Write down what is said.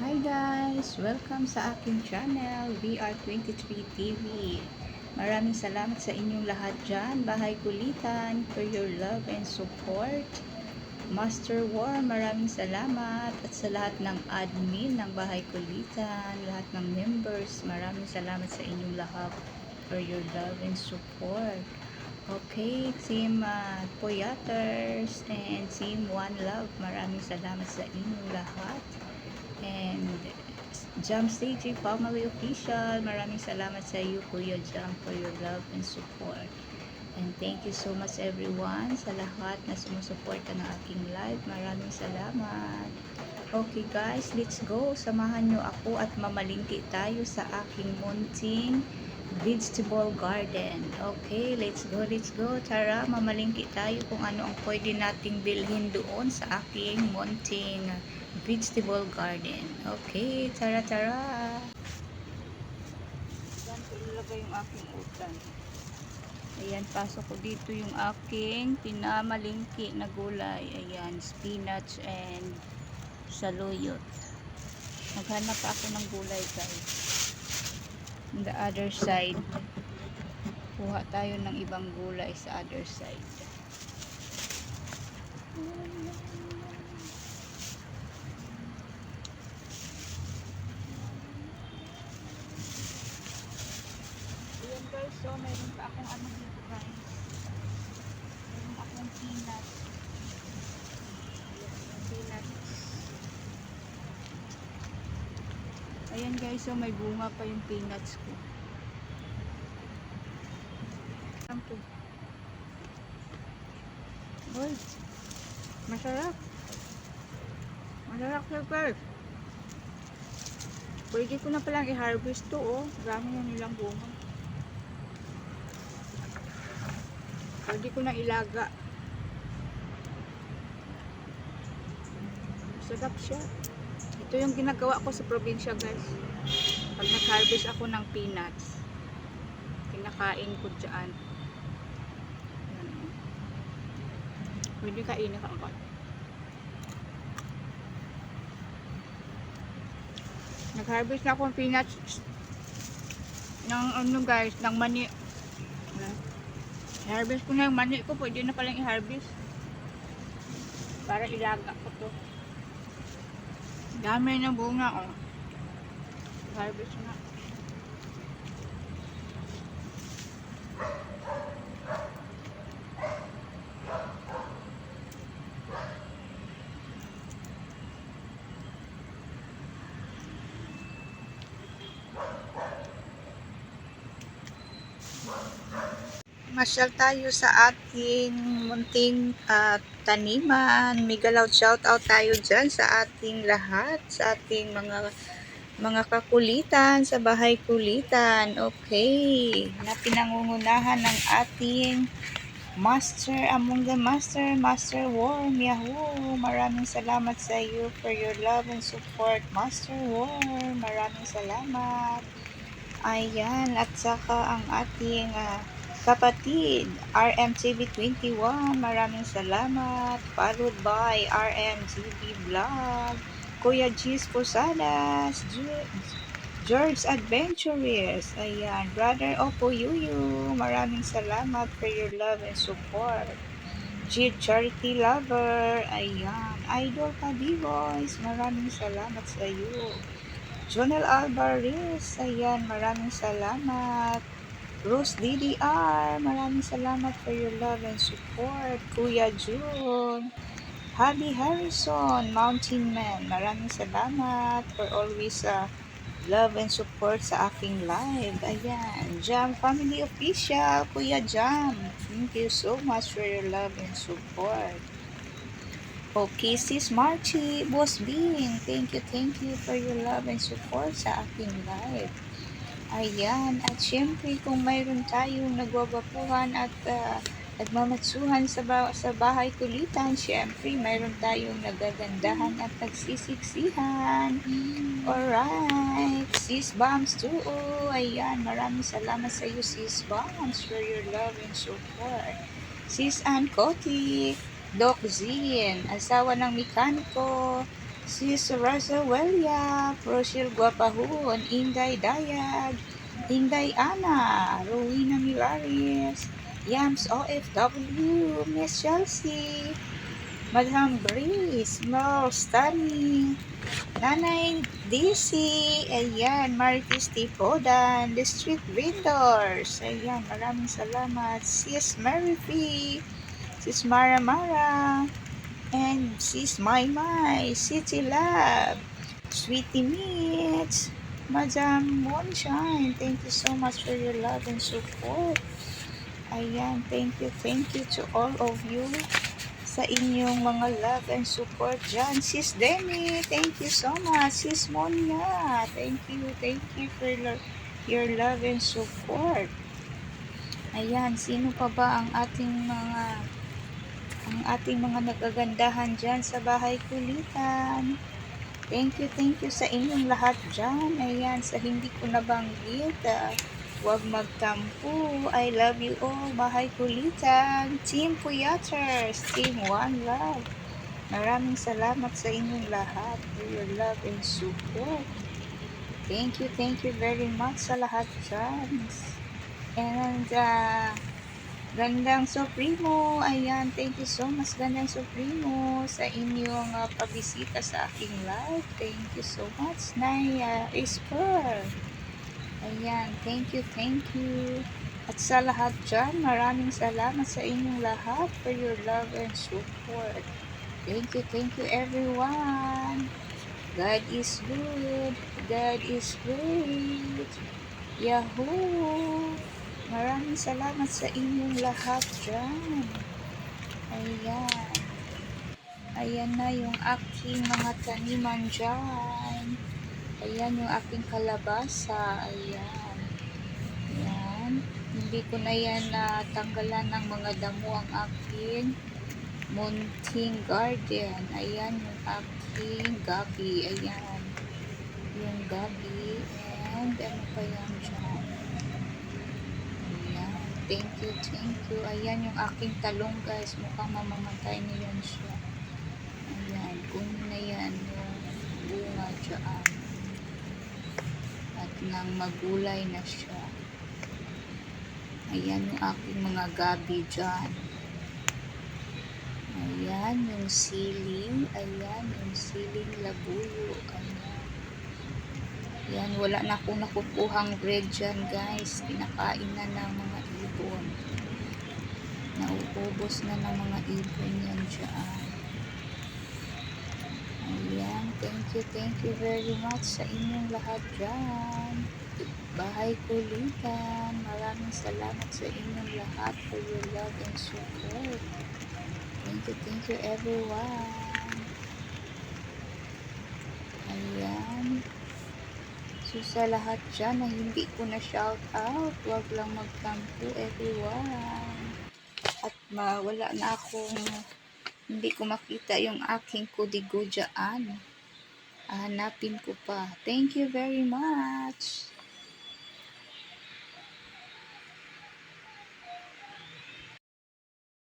Hi guys! Welcome sa aking channel, VR23 TV. Maraming salamat sa inyong lahat dyan, Bahay Kulitan, for your love and support. Master War, maraming salamat. At sa lahat ng admin ng Bahay Kulitan, lahat ng members, maraming salamat sa inyong lahat for your love and support. Okay, Team Poyaters and Team One Love, maraming salamat sa inyong lahat. And Jam CG Family Official, maraming salamat sa iyo Kuya Jam for your love and support. And thank you so much everyone sa lahat na sumusuporta ng aking live. Maraming salamat. Okay guys, let's go. Samahan nyo ako at mamalingki tayo sa aking munting vegetable garden. Okay, let's go, let's go. Tara, mamalingki tayo kung ano ang pwede nating bilhin doon sa aking munting vegetable garden. Okay, tara, tara. Diyan ko ilagay yung aking utan. Ayan, pasok ko dito yung aking pinamalingki na gulay. Ayan, spinach and saluyot. Maghanap ako ng gulay guys. On the other side, kuha tayo ng ibang gulay sa other side. Ayan guys, so meron pa akong ano dito guys. Meron akong peanut. Ayan guys, so may bunga pa yung peanuts ko. Uy, masarap. Masarap siya guys. Pwede ko na palang i-harvest to oh. Dami na nilang bunga. Pwede ko na ilaga. Masarap siya. Ito yung ginagawa ko sa probinsya guys. Pag nag-harvest ako ng peanuts, kinakain ko dyan. Pwede kainin ka agad. Nag-harvest na ako ng peanuts ng ano guys, ng mani. I-harvest ko na yung mani ko, pwede na palang i-harvest para ilaga ko to. Dami ng bunga oh. I-harvest na. Masyal tayo sa ating munting taniman. Migalaw shout out tayo dyan sa ating lahat, sa ating mga kakulitan sa Bahay Kulitan. Okay, na pinangungunahan ng ating Master among the Master Worm. Yahoo! Maraming salamat sa iyo for your love and support, Master Worm. Maraming salamat. Ayan, at saka ang ating kapatid, RMTV21, maraming salamat. Followed by RMTV Vlog, Kuya Gis Posadas, George Adventurers, ayan, Brother Opo Yuyu, maraming salamat for your love and support. Jid Charity Lover, ayan, Idol Kabiboys, maraming salamat sa iyo. Jonel Alvarez, ayan, maraming salamat. Rose DDR, maraming salamat for your love and support. Kuya June, Habi Harrison, Mountain Man, maraming salamat for always love and support sa aking live. Ayan, Jam Family Official, Kuya Jam, thank you so much for your love and support. Okay, Sis Marchi, Boss Bing, thank you for your love and support sa aking live. Ayan, at syempre kung mayroon tayong nagwawapuhan at nagmamatsuhan sa Bahay Kulitan, syempre mayroon tayong nagagandahan at nagsisiksihan. Alright, Sis Bams too. Ayan, maraming salamat sa iyo Sis Bams for your love and support. Sis Ann Kotik, Doc Zin, asawa ng mekaniko, Sis Rosawelia, Rochelle Guapahon, Inday Dayag, Inday Ana, Rowena Milares, Yams OFW, Miss Chelsea, Madam Breeze, Mel Stanley, Nanay DC, ayan, Marites Tipodan, The Street Vendors, ayan, maraming salamat, Sis Mary P, Sis Mara Mara, and Sis My My, City Lab, Sweetie Meats, Madam Moonshine, thank you so much for your love and support. Ayan, thank you to all of you sa inyong mga love and support dyan. Sis Demi, thank you so much. Sis Monia, thank you for your love and support. Ayan, sino pa ba ang ating mga nagagandahan dyan sa bahay kulitan? Thank you sa inyong lahat dyan. Ayan, sa hindi ko nabanggit, huwag magtampo. I love you all, bahay kulitan. Team Puyaters, Team One Love. Maraming salamat sa inyong lahat for your love and support. Thank you very much sa lahat dyan. And, Gandang Supremo, ayan, thank you so much Gandang Supremo sa inyong pabisita sa aking live. Thank you so much, Naya Esper. Ayan, thank you. At sa lahat dyan, maraming salamat sa inyong lahat for your love and support. Thank you everyone. God is good. God is great. Yahoo! Maraming salamat sa inyong lahat dyan. Ayan. Ayan na yung aking mga taniman dyan. Ayan yung aking kalabasa. Ayan. Ayan. Hindi ko na yan natanggalan ng mga damo ang aking munting garden. Ayan yung aking gabi. Ayan. Yung gabi. And ano pa yan dyan? Ayan. Thank you. Ayan yung aking talong guys. Mukhang mamamatay na yan siya. Ayan. Kunin na yan yung bunga dyan. At nang magulay na siya. Ayan yung aking mga gabi dyan. Ayan yung siling. Ayan yung siling labuyo. Ayan. Ayan. Wala na akong nakukuhang bread dyan guys. Kinakain na ng mga ibon. Nauubos na ng mga ibon yan dyan. Ayan. Thank you very much sa inyong lahat dyan. Bahay kulitan. Maraming salamat sa inyong lahat for your love and support. Thank you everyone. Ayan. So sa lahat dyan na hindi ko na shout out, huwag lang magtampo everyone. At wala na akong, hindi ko makita yung aking kudigo dyan. Hanapin ko pa. Thank you very much.